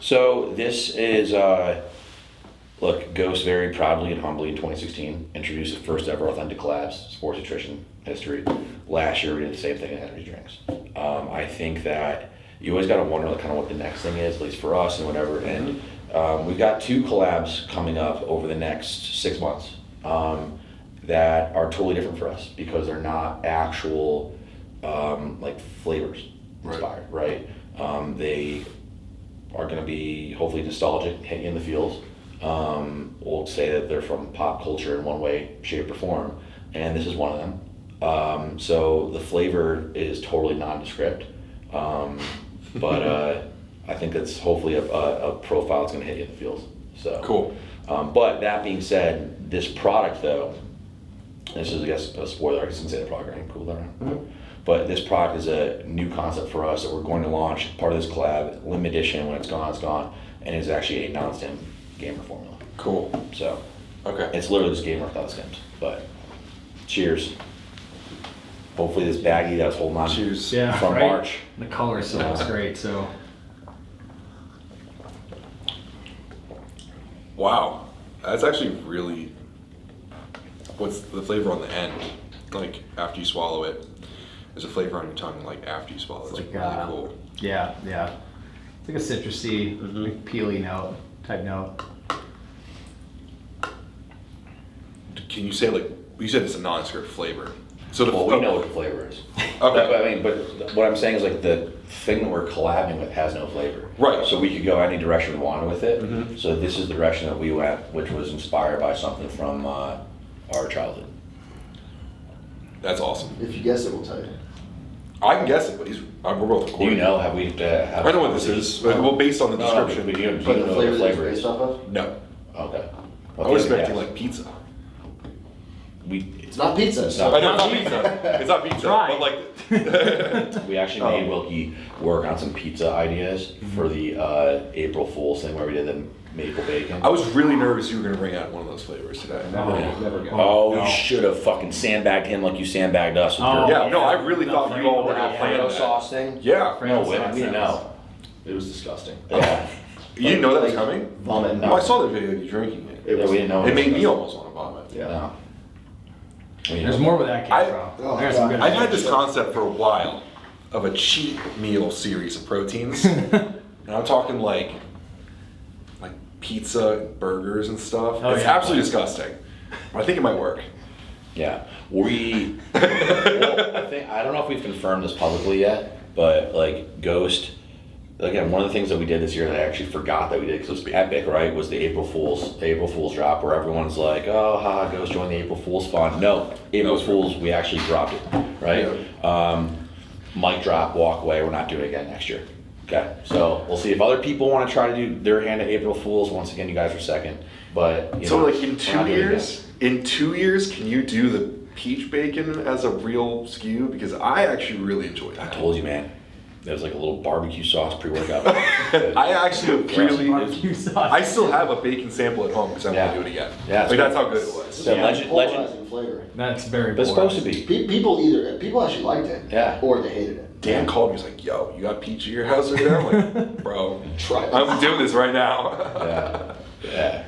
So this is, look, Ghost very proudly and humbly in 2016 introduced the first ever authentic collabs, sports nutrition history. Last year we did the same thing in energy drinks. I think that you always got to wonder kind of what the next thing is, at least for us and whatever. And we've got 2 collabs coming up over the next 6 months that are totally different for us because they're not actual like flavors inspired, right? They are going to be hopefully nostalgic, hit you in the feels. We'll say that they're from pop culture in one way, shape, or form, and this is one of them. So the flavor is totally nondescript, but I think it's hopefully a profile that's going to hit you in the feels. So cool. But that being said, this product though, this is I guess a spoiler. I guess I can say the product, right? Cool, that. But this product is a new concept for us that we're going to launch, part of this collab, limited edition. When it's gone, it's gone, and it's actually a non-stim gamer formula. Cool. So, okay, it's literally just gamer without stims. But cheers. Hopefully this baggie that was holding on cheers. from right? March. The color so looks great. So, Wow, that's actually really. What's the flavor on the end? Like after you swallow it, there's a flavor on your tongue. Like after you swallow it, it's like, really cool. yeah. It's like a citrusy, like peely note type note. Can you say like you said it's a nondescript flavor? So the Well, we know what the flavor is. Okay. But what I'm saying is like the thing that we're collabing with has no flavor. Right. So we could go any direction we wanted with it. So this is the direction that we went, which was inspired by something from our childhood. That's awesome. If you guess it, we'll tell you. I can guess it, but we're both Do recording. you know? Have we? I know what this is. Well, based on the description. But do you But know the what the flavor flavor is is? based off of? No, Okay. I was expecting like pizza. It's not pizza. It's not. I know it's not pizza. It's not pizza. Try. But like. We actually made Wilkie work on some pizza ideas for the April Fool's thing where we did the maple bacon. I was really nervous you were gonna bring out one of those flavors today. Never go. Oh, No. you should have fucking sandbagged him like you sandbagged us with Oh, your Yeah, no, I really thought you all were gonna plan Alfredo that. sauce thing. Yeah. No, we didn't know. It was disgusting. Yeah. You didn't know that was coming? Vomit. No, I saw the video of you drinking it. Yeah, we didn't know. It made me almost want to vomit. Yeah. No. There's more where that came I- from. Oh, There's some God. good I've had this concept for a while of a cheat meal series of proteins. And I'm talking like pizza, burgers and stuff. Oh, It's yeah. absolutely disgusting. I think it might work. Yeah. Well, I don't know if we've confirmed this publicly yet, but like Ghost, again, one of the things that we did this year that I actually forgot that we did because it was epic, right? Was the April Fool's drop where everyone's like, oh, haha, Ghost joined the April Fool's fund. No, April Fool's, we actually dropped it, right? Mic drop, walk away. We're not doing it again next year. Okay, so we'll see if other people want to try to do their hand at April Fool's. Once again, you guys are second, but So like in we're 2 not doing it years, can you do the peach bacon as a real SKU? Because I actually really enjoyed again. that. I told you, man. There's like a little barbecue sauce pre-workout. I actually really. barbecue sauce. I still have a bacon sample at home because I want to do it again. Yeah, it's like that's good. how good it was. So legend. Polarizing flavor. That's very. It's supposed to be. People actually liked it. Yeah. Or they hated it. Dan called me. He's like, "Yo, you got peach at your house right now?" I'm like, "Bro, Try it. I'm doing this right now." Yeah. Yeah.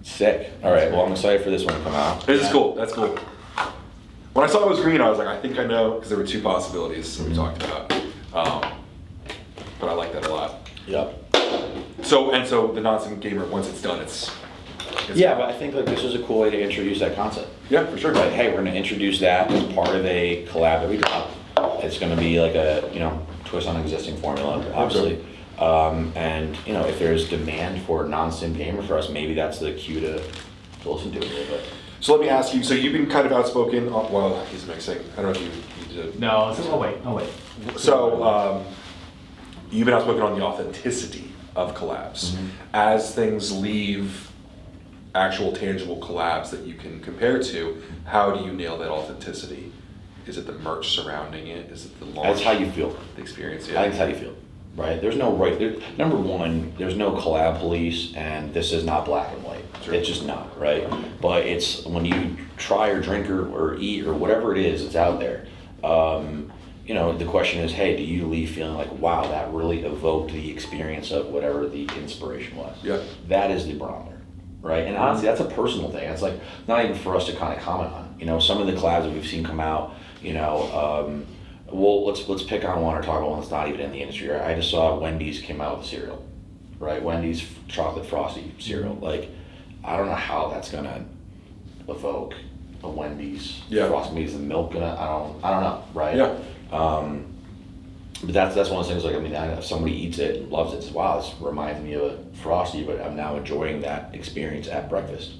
Sick. All right. Well, I'm excited for this one to come out. This is cool. That's cool. When I saw it was green, I was like, I think I know because there were 2 possibilities that we talked about. But I like that a lot. Yep. So the non-sim gamer, once it's done, it's Yeah, but I think like this is a cool way to introduce that concept. yeah, for sure. Right. Hey, we're going to introduce that as part of a collab that we drop. It's going to be like a twist on existing formula, obviously. And if there's demand for a non-sim gamer for us, maybe that's the cue to listen to it a little bit. So let me ask you. So you've been kind of outspoken. While he's mixing, I don't know if you need to. No. Oh wait. So you've been outspoken on the authenticity of collabs. As things leave actual tangible collabs that you can compare to, how do you nail that authenticity? Is it the merch surrounding it? Is it the launch? That's how you feel. The experience. I Yeah. think it's how you feel, right? There's no right. Number one, there's no collab police, and this is not black and white. Sure. It's just not, right? But it's when you try or drink or eat or whatever it is, it's out there. you know, the question is, hey, do you leave feeling like, wow, that really evoked the experience of whatever the inspiration was? Yeah. That is the barometer, right? And honestly, that's a personal thing. It's like not even for us to kind of comment on. You know, some of the collabs that we've seen come out, you know, well, let's pick on one or talk about one that's not even in the industry. Right? I just saw Wendy's came out with a cereal, right? Wendy's chocolate frosty cereal. Like, I don't know how that's gonna evoke a Wendy's frosty. Is the milk gonna? I don't know, right? Yeah. But that's one of those things. Like, I mean, if somebody eats it and loves it, says, "Wow, this reminds me of a frosty," but I'm now enjoying that experience at breakfast.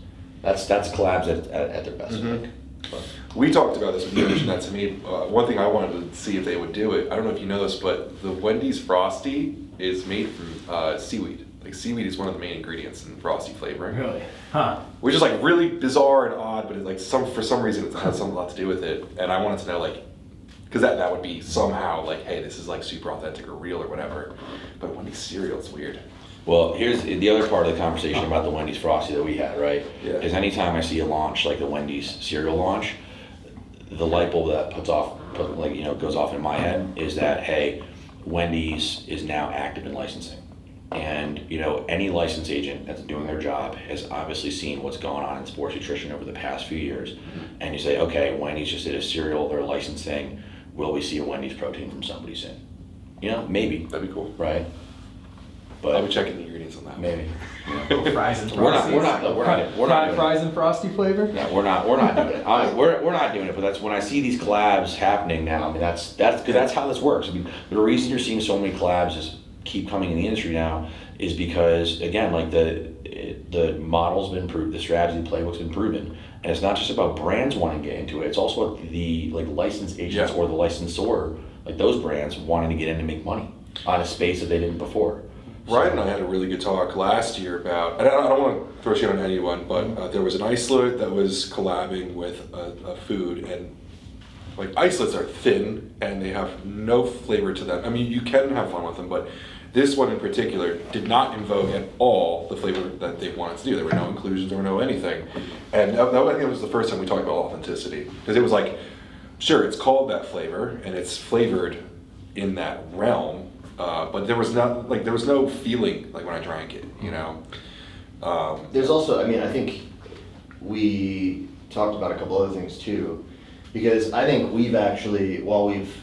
That's collabs at their best. I think. But, We talked about this when you mentioned that to me. One thing I wanted to see if they would do it, I don't know if you know this, but the Wendy's Frosty is made from seaweed. Like, seaweed is one of the main ingredients in Frosty flavoring. Really? Huh. Which is like really bizarre and odd, but it, like for some reason it has a lot to do with it. And I wanted to know, like, because that would be somehow like, hey, this is like super authentic or real or whatever. But Wendy's cereal, it's weird. well, here's the other part of the conversation about the Wendy's frosty that we had. Right? Yeah. Is anytime I see a launch like the Wendy's cereal launch, the light bulb that goes off in my head is that, hey, Wendy's is now active in licensing. And, you know, any license agent that's doing their job has obviously seen what's going on in sports nutrition over the past few years. And you say, okay, Wendy's just did a cereal, they're licensing. Will we see a Wendy's protein from somebody soon? You know, maybe. That'd be cool. Right? I'll be But checking the ingredients on that. maybe. Fries and We're not Fried doing fries and frosty flavor? Yeah, we're not doing it. We're not doing it. But that's when I see these collabs happening now. I mean, that's how this works. I mean, the reason you're seeing so many collabs is keep coming in the industry now is because, again, like the model's been proved, the strategy, the playbook's been proven, and it's not just about brands wanting to get into it. It's also about the like license agents or the licensor, like those brands wanting to get in to make money on a space that they didn't before. Ryan and I had a really good talk last year about, and I don't want to throw shit on anyone, but there was an isolate that was collabing with a food, and like isolates are thin and they have no flavor to them. I mean, you can have fun with them, but this one in particular did not invoke at all the flavor that they wanted to do. There were no inclusions, there were no anything. And that I think was the first time we talked about authenticity. Because it was like, sure, it's called that flavor and it's flavored in that realm, but there was no feeling like when I drank it, you know? There's also, I mean, I think we talked about a couple other things too, because I think we've actually, while we've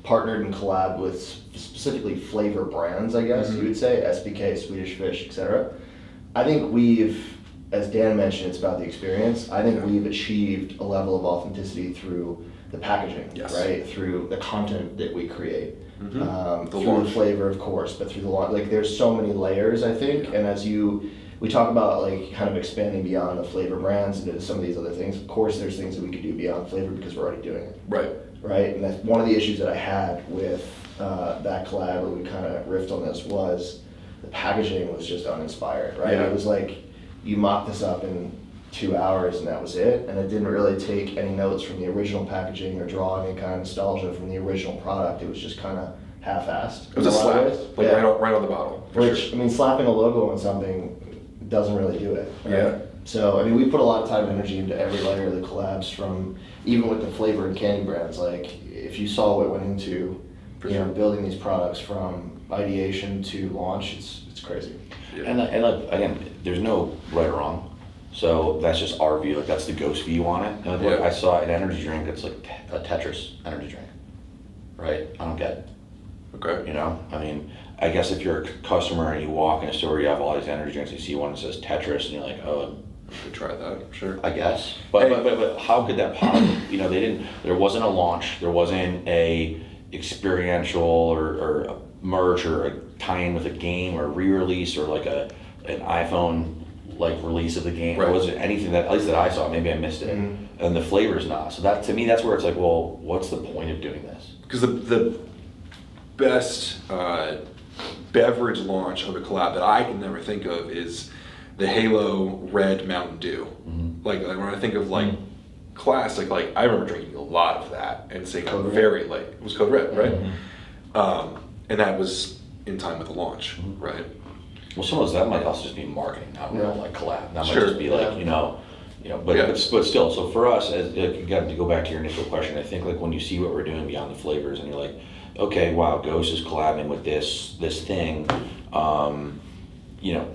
partnered and collabed with specifically flavor brands, I guess you would say, SBK, Swedish Fish, etc. I think we've, as Dan mentioned, it's about the experience. I think we've achieved a level of authenticity through the packaging, right? Through the content that we create. Through the flavor, of course, but through the like, there's so many layers, I think, and as we talk about like kind of expanding beyond the flavor brands into some of these other things. Of course, there's things that we could do beyond flavor because we're already doing it. Right, and that's one of the issues that I had with that collab, where we kind of riffed on this, was the packaging was just uninspired, right? It was like you mocked this up in 2 hours and that was it, and it didn't really take any notes from the original packaging or draw any kind of nostalgia from the original product. It was just kind of half-assed. It was a slap, like right on the bottle. Which, I mean, slapping a logo on something doesn't really do it. Right? Yeah. So, I mean, we put a lot of time and energy into every layer of the collabs, from even with the flavor and candy brands. Like, if you saw what went into building these products from ideation to launch, it's crazy. Yeah. And like, again, there's no right or wrong. So that's just our view. Like, that's the ghost view on it. And like, I saw an energy drink that's like a Tetris energy drink, right? I don't get it. Okay. You know, I mean, I guess if you're a customer and you walk in a store, you have all these energy drinks, you see one that says Tetris, and you're like, oh, Could try that, sure. I guess. But how could that possibly, you know, there wasn't a launch, there wasn't a experiential or a merch or a tie-in with a game or a re-release or like an iPhone like release of the game. There wasn't anything that, at least that I saw, maybe I missed it. Mm-hmm. And the flavor's not. So that, to me, that's where it's like, well, what's the point of doing this? Because the best beverage launch of a collab that I can never think of is the Halo Red Mountain Dew. Mm-hmm. Like when I think of like classic, like I remember drinking a lot of that and saying I'm very late. It was Code Red, right? Mm-hmm. And that was in time with the launch, right? Well, some of those, that might also just be marketing, not real like collab. That might Sure. just be like, you know, You know, but, Yeah. but still, so for us, as again, to go back to your initial question, I think like when you see what we're doing beyond the flavors, and you're like, okay, wow, Ghost is collabing with this thing. You know,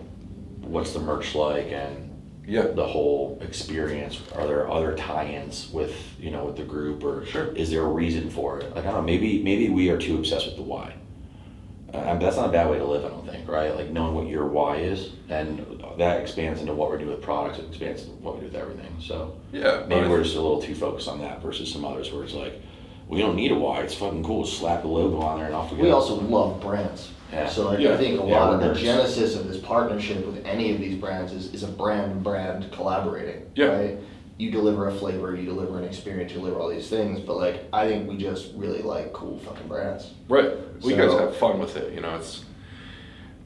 what's the merch like, and Yeah. the whole experience? Are there other tie-ins with with the group, or Sure. is there a reason for it? Like I don't know, maybe we are too obsessed with the why. That's not a bad way to live, I don't think, right? Like knowing what your why is, and that expands into what we're doing with products. It expands into what we do with everything. So Yeah. maybe we're just a little too focused on that versus some others where it's like, we don't need a why. It's fucking cool. Just slap the logo on there and off we go. We also love brands. Yeah. So like, Yeah. I think a Yeah, lot of we're the nerds. genesis of this partnership with any of these brands is a brand collaborating. Yeah. Right? You deliver a flavor, you deliver an experience, you deliver all these things, but like I think we just really like cool fucking brands. Right. We guys So- have fun with it. You know,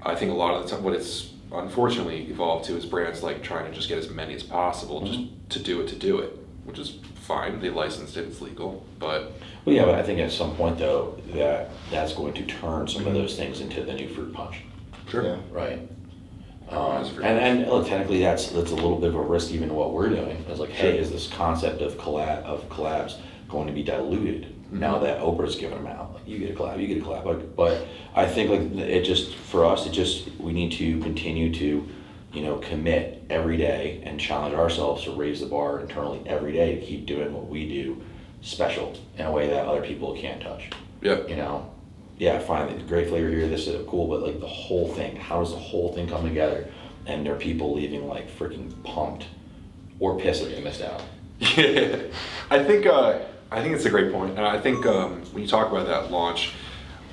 I think a lot of the time what it's unfortunately evolved to is brands like trying to just get as many as possible just to do it, which is fine. They licensed it, it's legal, but Well, yeah, but I think at some point though that's going to turn some of those things into the new fruit punch, sure. Yeah. right? That's for- And look, technically that's a little bit of a risk even to what we're doing. It's like, hey, is this concept of collabs going to be diluted now that Oprah's giving them out? Like, you get a collab, you get a collab. Like, but I think like it just for us, we need to continue to commit every day and challenge ourselves to raise the bar internally every day to keep doing what we do special in a way that other people can't touch. Yeah. Yeah, fine, great flavor here, this is cool, but like the whole thing, how does the whole thing come together? And there are people leaving like freaking pumped or pissed that they missed out. Yeah. I think it's a great point, and I think when you talk about that launch,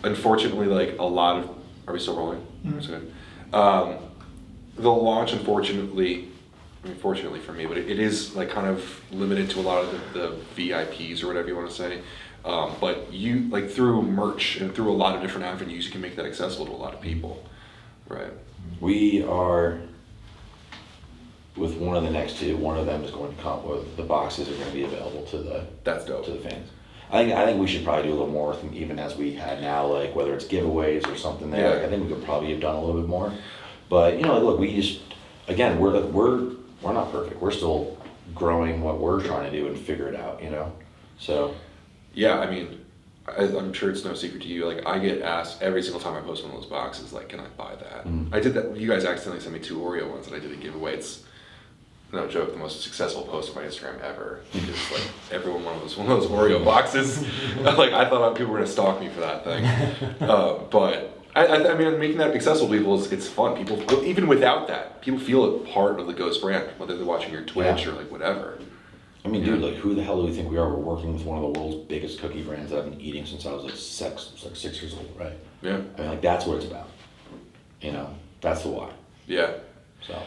unfortunately, like a lot of, are we still rolling? That's good. The launch, unfortunately, fortunately for me, but it is like kind of limited to a lot of the VIPs or whatever you want to say. But you like through merch and through a lot of different avenues, you can make that accessible to a lot of people, right? We are with one of the next two. One of them is going to come with the boxes are going to be available to the That's dope. fans. I think we should probably do a little more with them, even as we had now, like whether it's giveaways or something there. Yeah. Like, I think we could probably have done a little bit more. But look, we just again we're not perfect. We're still growing what we're trying to do and figure it out. So. Yeah, I mean, I'm sure it's no secret to you. Like, I get asked every single time I post one of those boxes, like, can I buy that? I did that. You guys accidentally sent me 2 Oreo ones that I did a giveaway. It's no joke, the most successful post on my Instagram ever. Because like everyone wanted one of those Oreo boxes. Like, I thought people were gonna stalk me for that thing. But I mean, making that accessible to people it's fun. People, even without that, people feel it part of the Ghost brand, whether they're watching your Twitch or like whatever. I mean, dude, like, who the hell do we think we are? We're working with one of the world's biggest cookie brands that I've been eating since I was like 6 years old, right? Yeah. I mean, like, that's what it's about. That's the why. Yeah. So.